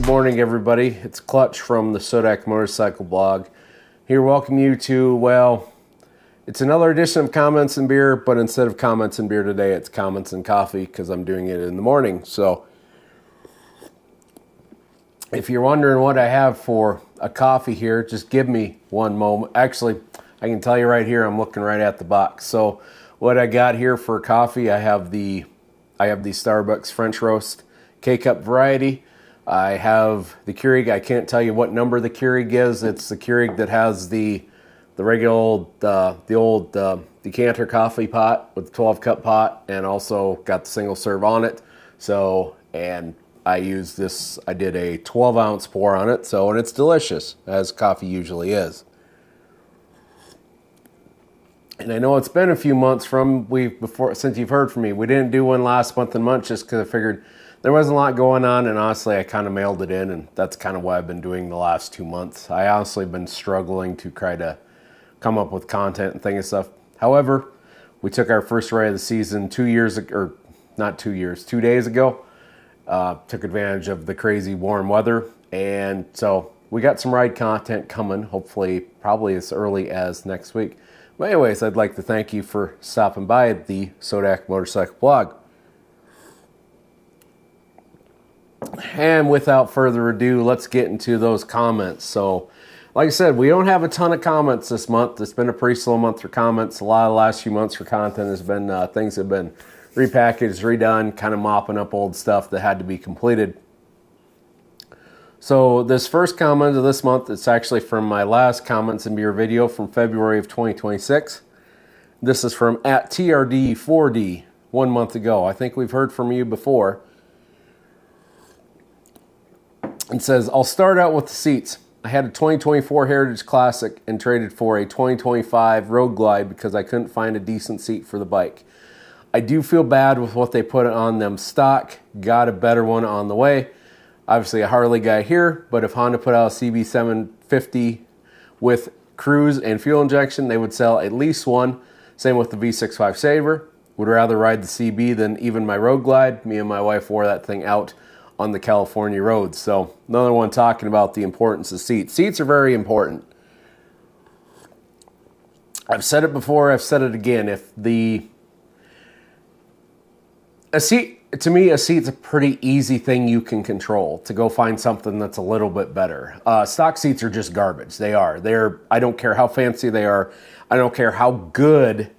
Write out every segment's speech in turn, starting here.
Good morning, everybody. It's Clutch from the Sodak Motorcycle Blog. Here, welcome you to, well, it's another edition of Comments and Beer, but instead of Comments and Beer today, it's Comments and Coffee because I'm doing it in the morning. So, if you're wondering what I have for a coffee here, just give me one moment. Actually, I can tell you right here, I'm looking right at the box. So, what I got here for coffee, I have the Starbucks French Roast K-Cup variety. I have the Keurig. I can't tell you what number the Keurig is. It's the Keurig that has the regular old decanter coffee pot with the 12-cup pot, and also got the single serve on it. So, and I use this. I did a 12-ounce pour on it. So, and it's delicious, as coffee usually is. And I know it's been a few months since you've heard from me. We didn't do one last month and month just because I figured there wasn't a lot going on, and honestly, I kind of mailed it in, and that's kind of what I've been doing the last 2 months. I honestly been struggling to try to come up with content and things and stuff. However, we took our first ride of the season 2 days ago. Took advantage of the crazy warm weather, and so we got some ride content coming, hopefully probably as early as next week. But anyways, I'd like to thank you for stopping by the Sodak Motorcycle Blog. And without further ado, let's get into those comments. So, like I said, we don't have a ton of comments this month. It's been a pretty slow month for comments. A lot of the last few months for content has been things have been repackaged, redone, kind of mopping up old stuff that had to be completed. So this first comment of this month, it's actually from my last Comments and Beer video from February of 2026. This is from @TRD4D 1 month ago. I think we've heard from you before. It says, I'll start out with the seats. I had a 2024 Heritage Classic and traded for a 2025 Road Glide because I couldn't find a decent seat for the bike. I do feel bad with what they put on them stock. Got a better one on the way. Obviously a Harley guy here, but if Honda put out a CB750 with cruise and fuel injection, they would sell at least one. Same with the V65 Sabre. Would rather ride the CB than even my Road Glide. Me and my wife wore that thing out on the California roads. So another one talking about the importance of seats. Seats are very important. I've said it before, I've said it again. To me, a seat's a pretty easy thing you can control to go find something that's a little bit better. Stock seats are just garbage. They are. I don't care how fancy they are. I don't care how good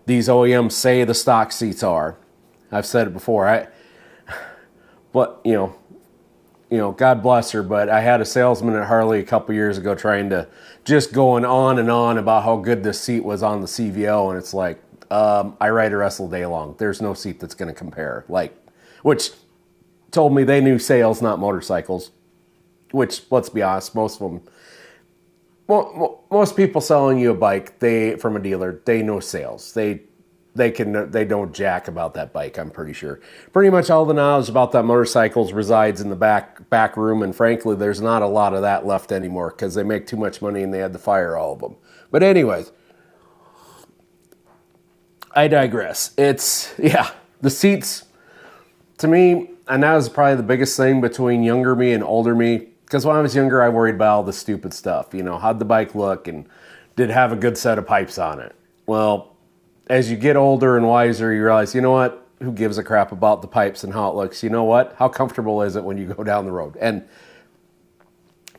these OEMs say the stock seats are. I've said it before. But, you know, God bless her, but I had a salesman at Harley a couple years ago just going on and on about how good this seat was on the CVO, and it's like, I ride a wrestle day long. There's no seat that's going to compare. Which told me they knew sales, not motorcycles. Which, let's be honest, most people selling you a bike, from a dealer, they know sales. They don't jack about that bike, I'm pretty sure. Pretty much all the knowledge about that motorcycles resides in the back room, and frankly, there's not a lot of that left anymore because they make too much money and they had to fire all of them. But anyways, I digress. The seats, to me, and that was probably the biggest thing between younger me and older me, because when I was younger, I worried about all the stupid stuff. You know, how'd the bike look and did it have a good set of pipes on it? Well, as you get older and wiser, you realize, you know what? Who gives a crap about the pipes and how it looks? You know what? How comfortable is it when you go down the road? And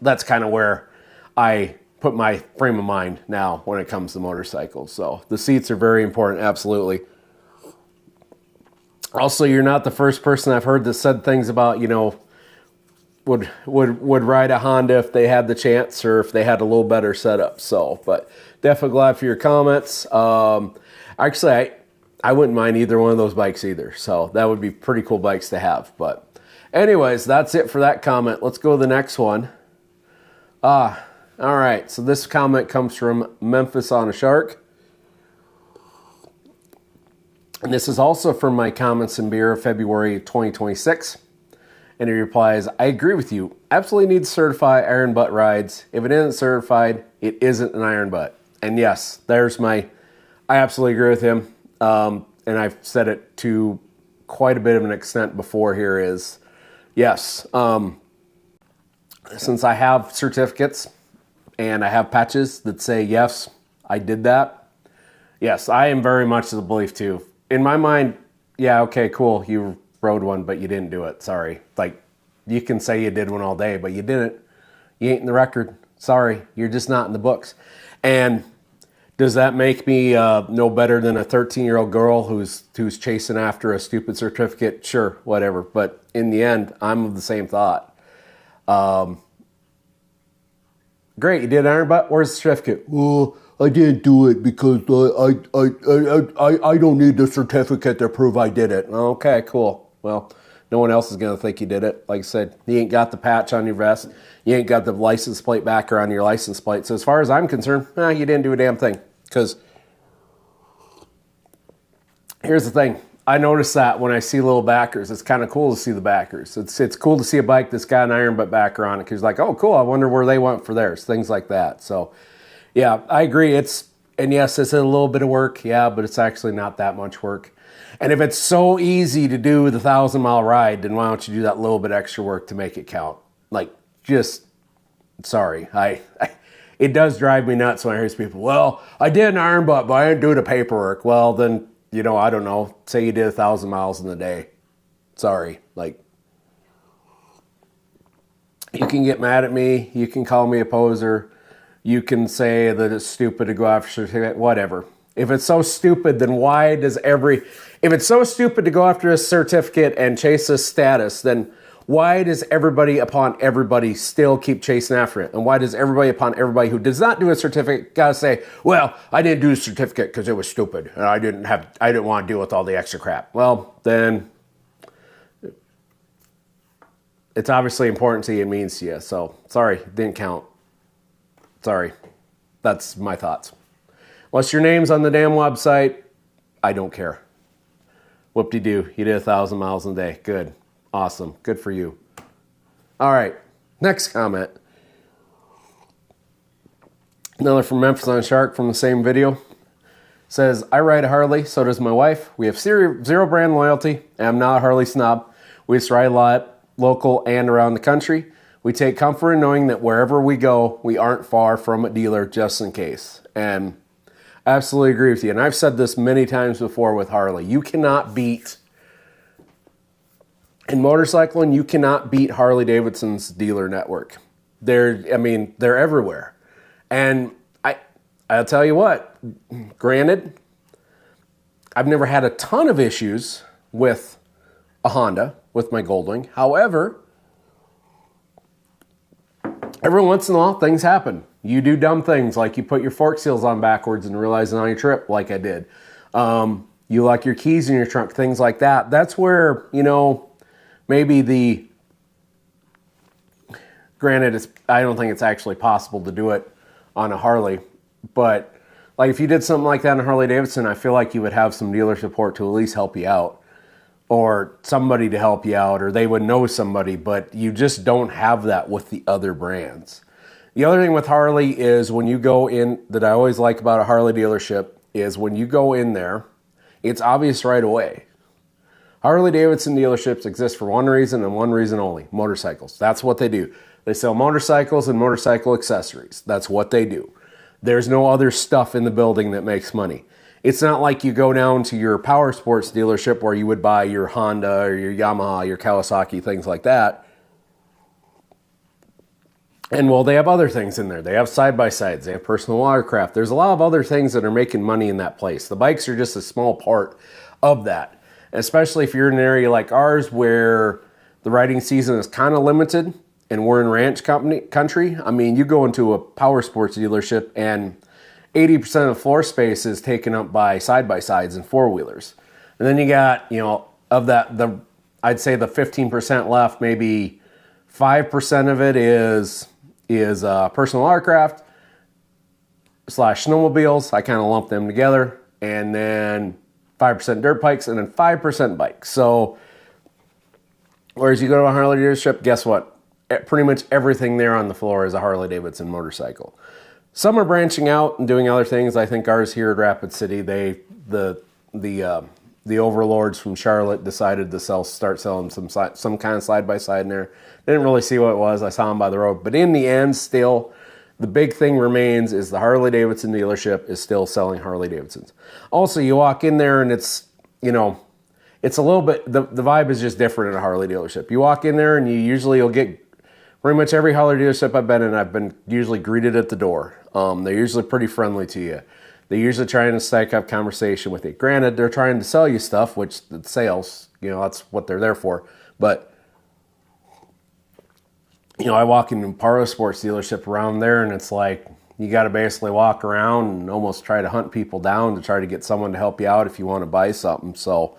that's kind of where I put my frame of mind now when it comes to motorcycles. So the seats are very important, absolutely. Also, you're not the first person I've heard that said things about, would ride a Honda if they had the chance or if they had a little better setup. So, but definitely glad for your comments. Actually, I wouldn't mind either one of those bikes either. So that would be pretty cool bikes to have. But anyways, that's it for that comment. Let's go to the next one. All right. So this comment comes from Memphis on a Shark. And this is also from my Comments and Beer of February 2026. And he replies, I agree with you. Absolutely need to certify iron butt rides. If it isn't certified, it isn't an iron butt. And yes, I absolutely agree with him. And I've said it to quite a bit of an extent before here is, yes, since I have certificates and I have patches that say, yes, I did that. Yes, I am very much of the belief too. In my mind, yeah, okay, cool. You rode one, but you didn't do it. Sorry. Like, you can say you did one all day, but you didn't. You ain't in the record. Sorry. You're just not in the books. And does that make me no better than a 13-year-old girl who's chasing after a stupid certificate? Sure, whatever. But in the end, I'm of the same thought. Great, you did iron butt. Where's the certificate? Well, I didn't do it because I don't need the certificate to prove I did it. Okay, cool. Well, no one else is going to think you did it. Like I said, you ain't got the patch on your vest. You ain't got the license plate backer on your license plate. So as far as I'm concerned, you didn't do a damn thing. Because here's the thing. I notice that when I see little backers, it's kind of cool to see the backers. It's cool to see a bike that's got an iron butt backer on it. Because like, oh, cool. I wonder where they went for theirs. Things like that. So, yeah, I agree. And yes, it's a little bit of work. Yeah, but it's actually not that much work. And if it's so easy to do the 1,000-mile ride, then why don't you do that little bit extra work to make it count? Like, just, sorry. It does drive me nuts when I hear people, well, I did an iron butt, but I didn't do the paperwork. Well, then, I don't know. Say you did 1,000 miles in a day. Sorry. Like, you can get mad at me. You can call me a poser. You can say that it's stupid to go after certificate, whatever. If it's so stupid, then if it's so stupid to go after a certificate and chase a status, then why does everybody still keep chasing after it? And why does everybody who does not do a certificate gotta say, well, I didn't do a certificate because it was stupid and I didn't want to deal with all the extra crap. Well, then it's obviously important to you, it means to you. So sorry, didn't count. Sorry. That's my thoughts. Unless your name's on the damn website, I don't care. Whoop-de-doo, you did 1,000 miles in a day. Good. Awesome. Good for you. All right. Next comment. Another from Memphis on Shark from the same video. Says, I ride a Harley, so does my wife. We have zero brand loyalty, and I'm not a Harley snob. We just ride a lot, local and around the country. We take comfort in knowing that wherever we go, we aren't far from a dealer just in case. And I absolutely agree with you. And I've said this many times before with Harley. You cannot beat, in motorcycling, you cannot beat Harley-Davidson's dealer network. They're everywhere. And I'll tell you what, granted, I've never had a ton of issues with a Honda, with my Goldwing. However, every once in a while, things happen. You do dumb things, like you put your fork seals on backwards and realize on your trip, like I did. You lock your keys in your trunk, things like that. That's where, maybe granted, I don't think it's actually possible to do it on a Harley, but like if you did something like that on a Harley-Davidson, I feel like you would have some dealer support to at least help you out, or somebody to help you out, or they would know somebody, but you just don't have that with the other brands. The other thing with Harley is when you go in, that I always like about a Harley dealership, is when you go in there, it's obvious right away. Harley-Davidson dealerships exist for one reason and one reason only: motorcycles. That's what they do. They sell motorcycles and motorcycle accessories. That's what they do. There's no other stuff in the building that makes money. It's not like you go down to your power sports dealership where you would buy your Honda or your Yamaha, your Kawasaki, things like that. And well, they have other things in there. They have side-by-sides. They have personal watercraft. There's a lot of other things that are making money in that place. The bikes are just a small part of that. Especially if you're in an area like ours where the riding season is kind of limited and we're in ranch country. I mean, you go into a power sports dealership and 80% of the floor space is taken up by side-by-sides and four-wheelers. And then you got, of that, I'd say the 15% left, maybe 5% of it is personal watercraft / snowmobiles. I kind of lump them together. And then 5% dirt bikes, and then 5% bikes. So, whereas you go to a Harley dealership, guess what? Pretty much everything there on the floor is a Harley-Davidson motorcycle. Some are branching out and doing other things. I think ours here at Rapid City, the the overlords from Charlotte decided to start selling some kind of side-by-side in there. Didn't really see what it was. I saw them by the road. But in the end, still, the big thing remains is the Harley-Davidson dealership is still selling Harley-Davidsons. Also, you walk in there and it's, it's a little bit, the vibe is just different at a Harley dealership. You walk in there and you'll get, pretty much every Harley dealership I've been in, I've been usually greeted at the door. They're usually pretty friendly to you. They're usually trying to strike up conversation with you. Granted, they're trying to sell you stuff, which the sales, that's what they're there for. But I walk into a Parlor Sports dealership around there, and it's like you got to basically walk around and almost try to hunt people down to try to get someone to help you out if you want to buy something. So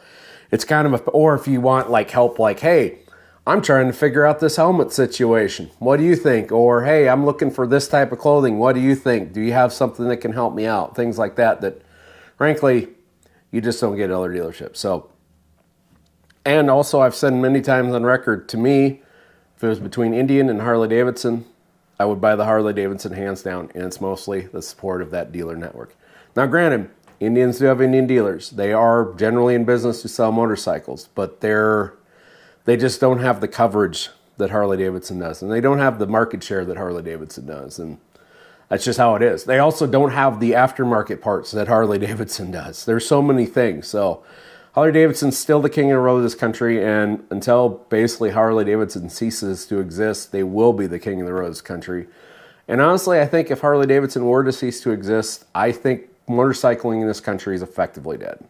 it's kind of or if you want like help, like, hey, I'm trying to figure out this helmet situation. What do you think? Or, hey, I'm looking for this type of clothing. What do you think? Do you have something that can help me out? Things like that, frankly, you just don't get at other dealerships. So, and also I've said many times on record, to me, if it was between Indian and Harley-Davidson, I would buy the Harley-Davidson hands down, and it's mostly the support of that dealer network. Now, granted, Indians do have Indian dealers. They are generally in business to sell motorcycles, but they just don't have the coverage that Harley-Davidson does, and they don't have the market share that Harley-Davidson does, and that's just how it is. They also don't have the aftermarket parts that Harley-Davidson does. There's so many things, so Harley-Davidson's still the king of the road of this country, and until basically Harley-Davidson ceases to exist, they will be the king of the road of this country. And honestly, I think if Harley-Davidson were to cease to exist, I think motorcycling in this country is effectively dead.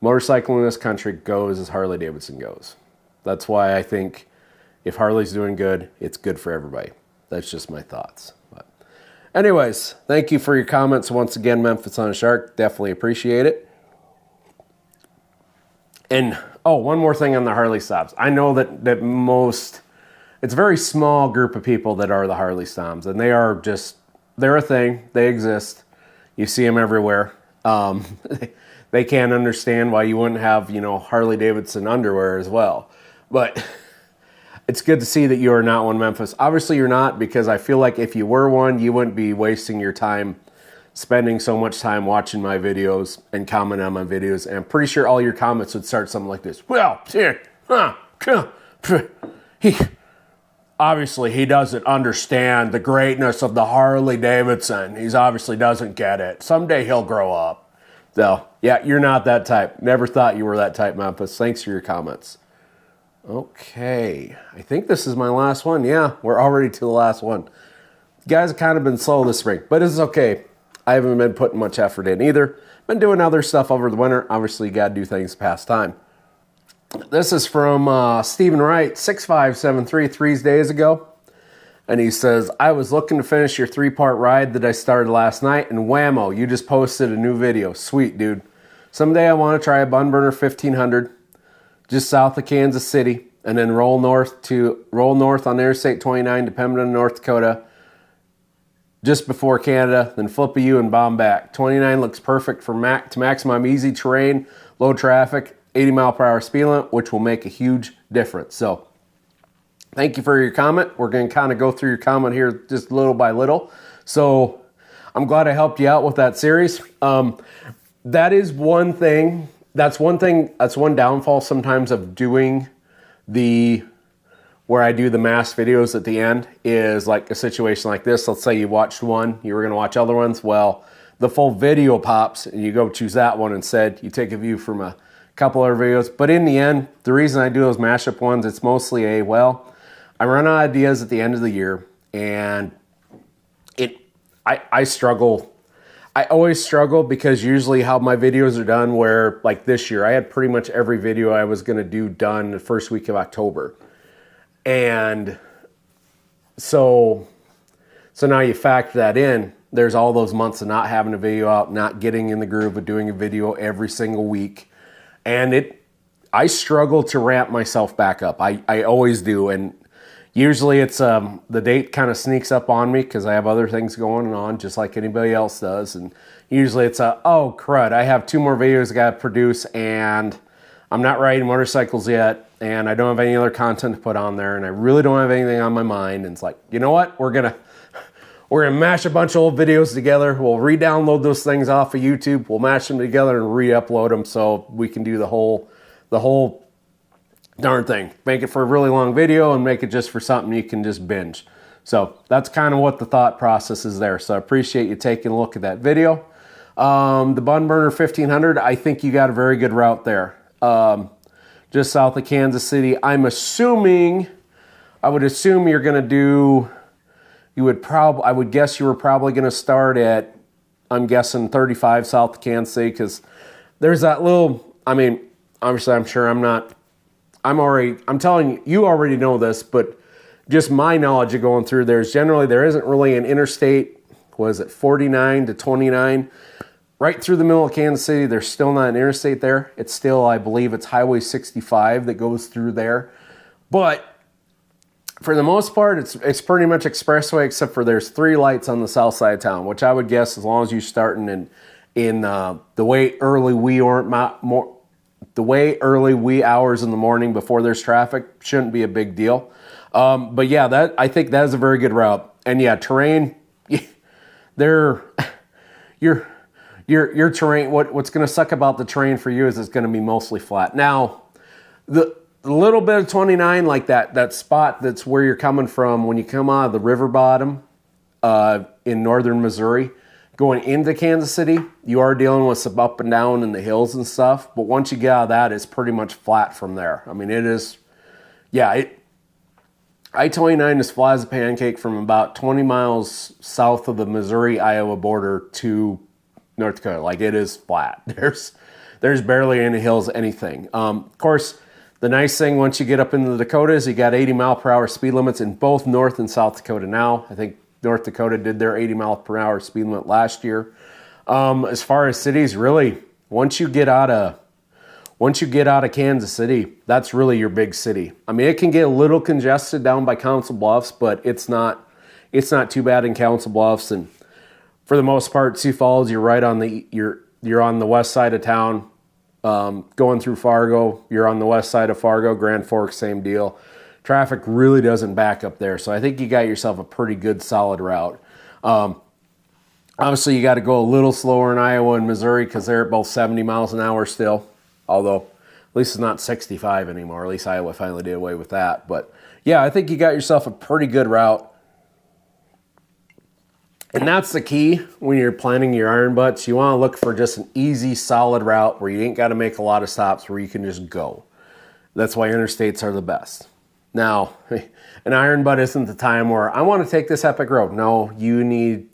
Motorcycling in this country goes as Harley-Davidson goes. That's why I think if Harley's doing good, it's good for everybody. That's just my thoughts. But anyways, thank you for your comments once again, Memphis on a Shark. Definitely appreciate it. And, one more thing on the Harley stops. I know that it's a very small group of people that are the Harley stoms, and they're a thing. They exist. You see them everywhere. They can't understand why you wouldn't have, Harley-Davidson underwear as well. But it's good to see that you are not one, Memphis. Obviously, you're not, because I feel like if you were one, you wouldn't be wasting your time spending so much time watching my videos and commenting on my videos. And I'm pretty sure all your comments would start something like this. Well, he doesn't understand the greatness of the Harley-Davidson. He obviously doesn't get it. Someday he'll grow up. So, yeah, you're not that type. Never thought you were that type, Memphis. Thanks for your comments. Okay, I think this is my last one. Yeah, we're already to the last one. You guys have kind of been slow this spring, but it's okay. I haven't been putting much effort in either. Been doing other stuff over the winter. Obviously, you got to do things to pass time. This is from Stephen Wright, 6573, 3 days ago. And he says, I was looking to finish your 3-part ride that I started last night, and whammo, you just posted a new video. Sweet, dude. Someday I want to try a Bun Burner 1500 just south of Kansas City, and then roll north on Interstate 29 to Pembina, North Dakota, just before Canada, then flip a U and bomb back. 29 looks perfect for to maximum easy terrain, low traffic, 80 mile per hour speed limit, which will make a huge difference. So thank you for your comment. We're going to kind of go through your comment here just little by little. So I'm glad I helped you out with that series. That is one thing. That's one downfall sometimes of doing where I do the mass videos at the end, is like a situation like this. Let's say you watched one, you were going to watch other ones. Well, the full video pops and you go choose that one instead. You take a view from a couple other videos. But in the end, the reason I do those mashup ones, it's mostly I run out of ideas at the end of the year, and I struggle. I always struggle because usually how my videos are done, where like this year, I had pretty much every video I was going to do done the first week of October. And so now you factor that in, there's all those months of not having a video out, not getting in the groove of doing a video every single week. And I struggle to ramp myself back up. I always do. And usually it's the date kind of sneaks up on me because I have other things going on just like anybody else does. And usually it's oh crud, I have 2 more videos I got to produce, and I'm not riding motorcycles yet, and I don't have any other content to put on there, and I really don't have anything on my mind. And it's like, you know what? We're We're gonna mash a bunch of old videos together. We'll re-download those things off of YouTube. We'll mash them together and re-upload them so we can do the whole darn thing. Make it for a really long video and make it just for something you can just binge. So that's kind of what the thought process is there. So I appreciate you taking a look at that video. The Bun Burner 1500, I think you got a very good route there. Just south of Kansas City. I would assume you're gonna do, I would guess you were probably gonna start at, I'm guessing 35 south of Kansas City, because there's that little, I mean, obviously I'm sure I'm telling you, you already know this, but just my knowledge of going through there isn't really an interstate, 49 to 29, right through the middle of Kansas City. There's still not an interstate there. It's still, I believe it's Highway 65 that goes through there. But for the most part, it's pretty much expressway, except for there's 3 lights on the south side of town, which I would guess as long as you're starting in the way early wee hours in the morning before there's traffic, shouldn't be a big deal. But yeah, I think that is a very good route. And yeah, terrain, your terrain, what's going to suck about the terrain for you is it's going to be mostly flat. Now, the little bit of 29, like that spot that's where you're coming from when you come out of the river bottom in northern Missouri, going into Kansas City, you are dealing with some up and down in the hills and stuff. But once you get out of that, it's pretty much flat from there. I mean, it is, yeah, I-29 is flat as a pancake from about 20 miles south of the Missouri-Iowa border to North Dakota. Like, it is flat. There's barely any hills, anything. Of course, the nice thing once you get up into the Dakotas, you got 80-mile-per-hour speed limits in both North and South Dakota now. I think North Dakota did their 80-mile-per-hour speed limit last year. As far as cities, really, once you get out of Kansas City, that's really your big city. I mean, it can get a little congested down by Council Bluffs, but it's not too bad in Council Bluffs. And for the most part, Sioux Falls, you're right on you're on the west side of town. Going through Fargo, you're on the west side of Fargo. Grand Forks, same deal. Traffic really doesn't back up there, so I think you got yourself a pretty good, solid route. Obviously, you got to go a little slower in Iowa and Missouri because they're at both 70 miles an hour still, although at least it's not 65 anymore. At least Iowa finally did away with that. But yeah, I think you got yourself a pretty good route. And that's the key when you're planning your iron butts. You want to look for just an easy, solid route where you ain't got to make a lot of stops, where you can just go. That's why interstates are the best. Now, an iron butt isn't the time where I want to take this epic road. No, you need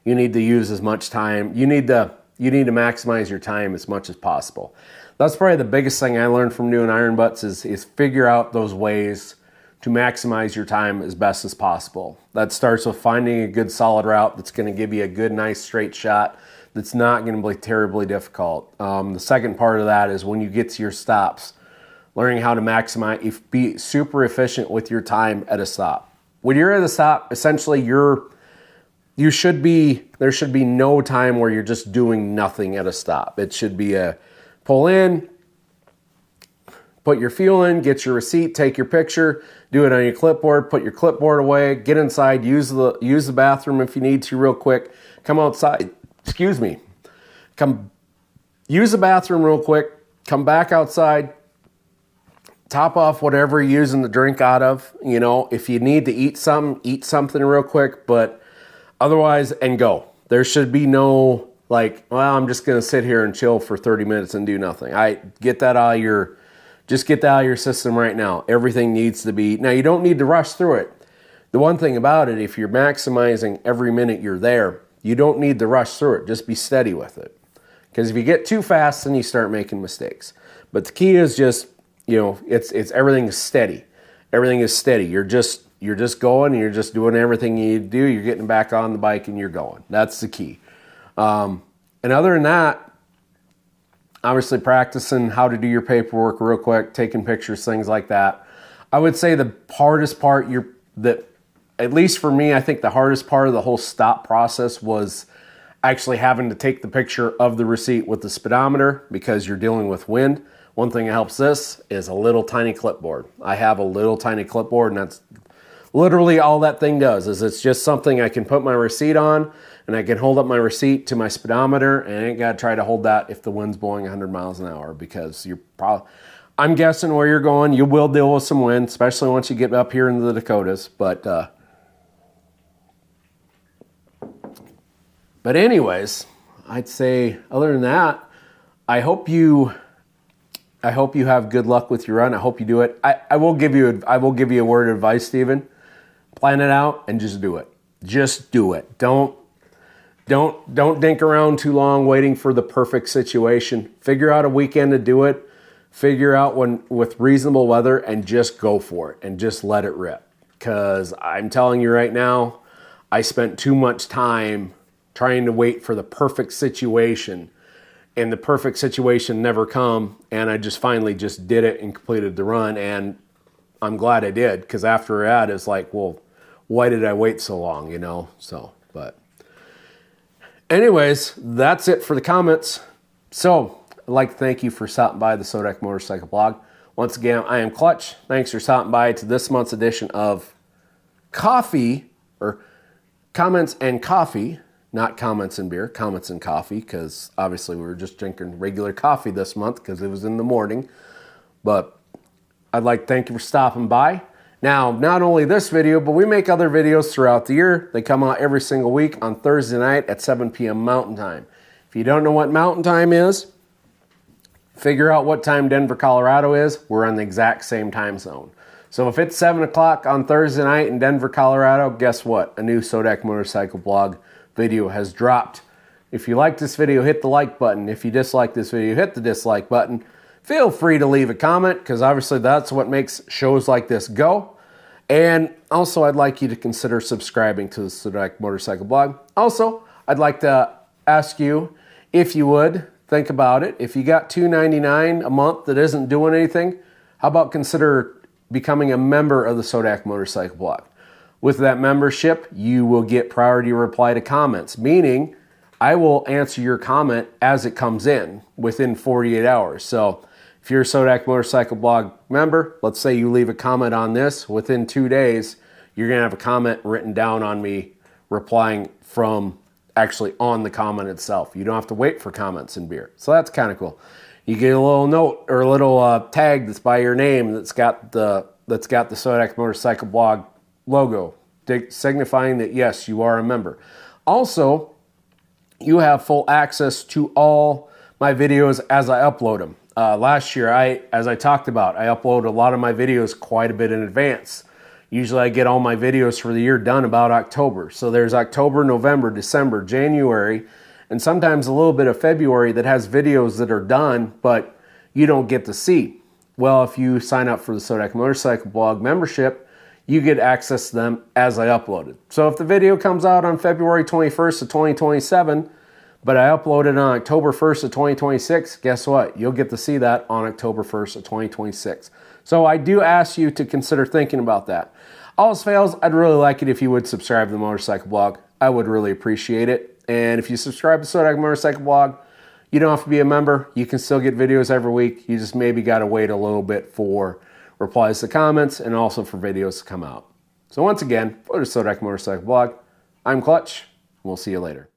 to use as much time. You need to maximize your time as much as possible. That's probably the biggest thing I learned from doing iron butts is figure out those ways to maximize your time as best as possible. That starts with finding a good solid route that's going to give you a good, nice straight shot that's not going to be terribly difficult. The second part of that is when you get to your stops, learning how to maximize, be super efficient with your time at a stop. When you're at a stop, essentially there should be no time where you're just doing nothing at a stop. It should be a pull in, put your fuel in, get your receipt, take your picture, do it on your clipboard, put your clipboard away, get inside, use the bathroom if you need to real quick, come outside, come use the bathroom real quick, come back outside, top off whatever you're using the drink out of. You know, if you need to eat something real quick, but otherwise, and go. There should be no, like, well, I'm just going to sit here and chill for 30 minutes and do nothing. Get that out of your system right now. Everything needs to be, now you don't need to rush through it. The one thing about it, if you're maximizing every minute you're there, you don't need to rush through it. Just be steady with it. Because if you get too fast, then you start making mistakes. But the key is just, it's everything is steady. Everything is steady. You're just going, and you're just doing everything you need to do. You're getting back on the bike and you're going. That's the key. And other than that, obviously practicing how to do your paperwork real quick, taking pictures, things like that. I would say the hardest part, at least for me, I think the hardest part of the whole stop process was actually having to take the picture of the receipt with the speedometer because you're dealing with wind. One thing that helps this is a little tiny clipboard. I have a little tiny clipboard, and that's Literally all that thing does is it's just something I can put my receipt on, and I can hold up my receipt to my speedometer, and I ain't got to try to hold that if the wind's blowing 100 miles an hour, because you're probably, I'm guessing where you're going, you will deal with some wind, especially once you get up here into the Dakotas. But anyways, I'd say other than that, I hope you have good luck with your run. I hope you do it. I will give you a word of advice, Stephen. Plan it out and just do it. Just do it. Don't dink around too long waiting for the perfect situation. Figure out a weekend to do it. Figure out when with reasonable weather and just go for it and just let it rip. Because I'm telling you right now, I spent too much time trying to wait for the perfect situation, and the perfect situation never come, and I just finally just did it and completed the run, and I'm glad I did, because after that it's like, well, why did I wait so long, you know? So, but anyways, that's it for the comments. So I'd like to thank you for stopping by the Sodak Motorcycle Blog. Once again, I am Clutch. Thanks for stopping by to this month's edition of Coffee, or Comments and Coffee. Not comments and beer, comments and coffee, because obviously we were just drinking regular coffee this month because it was in the morning. But I'd like to thank you for stopping by. Now, not only this video, but we make other videos throughout the year. They come out every single week on Thursday night at 7 p.m. Mountain Time. If you don't know what Mountain Time is, figure out what time Denver, Colorado is. We're on the exact same time zone. So if it's 7 o'clock on Thursday night in Denver, Colorado, guess what? A new Sodak Motorcycle Blog video has dropped. If you like this video, hit the like button. If you dislike this video, hit the dislike button. Feel free to leave a comment, because obviously that's what makes shows like this go. And also, I'd like you to consider subscribing to the Sodak Motorcycle Blog. Also, I'd like to ask you, if you would, think about it. If you got $2.99 a month that isn't doing anything, how about consider becoming a member of the Sodak Motorcycle Blog? With that membership, you will get priority reply to comments, meaning I will answer your comment as it comes in within 48 hours. So if you're a Sodak Motorcycle Blog member, let's say you leave a comment on this, within 2 days, you're going to have a comment written down on me replying from actually on the comment itself. You don't have to wait for comments and beer. So that's kind of cool. You get a little note or a little tag that's by your name that's got the Sodak Motorcycle Blog logo, signifying that yes, you are a member. Also, you have full access to all my videos as I upload them. Last year, as I talked about, I upload a lot of my videos quite a bit in advance. Usually I get all my videos for the year done about October. So there's October, November, December, January, and sometimes a little bit of February that has videos that are done, but you don't get to see. Well, if you sign up for the Sodak Motorcycle Blog membership, you get access to them as I upload it. So if the video comes out on February 21st of 2027, but I upload it on October 1st of 2026, guess what? You'll get to see that on October 1st of 2026. So I do ask you to consider thinking about that. All else fails, I'd really like it if you would subscribe to the Motorcycle Blog. I would really appreciate it. And if you subscribe to Sodak Motorcycle Blog, you don't have to be a member. You can still get videos every week. You just maybe got to wait a little bit for replies to comments and also for videos to come out. So once again, for the Sodak Motorcycle Blog, I'm Clutch. We'll see you later.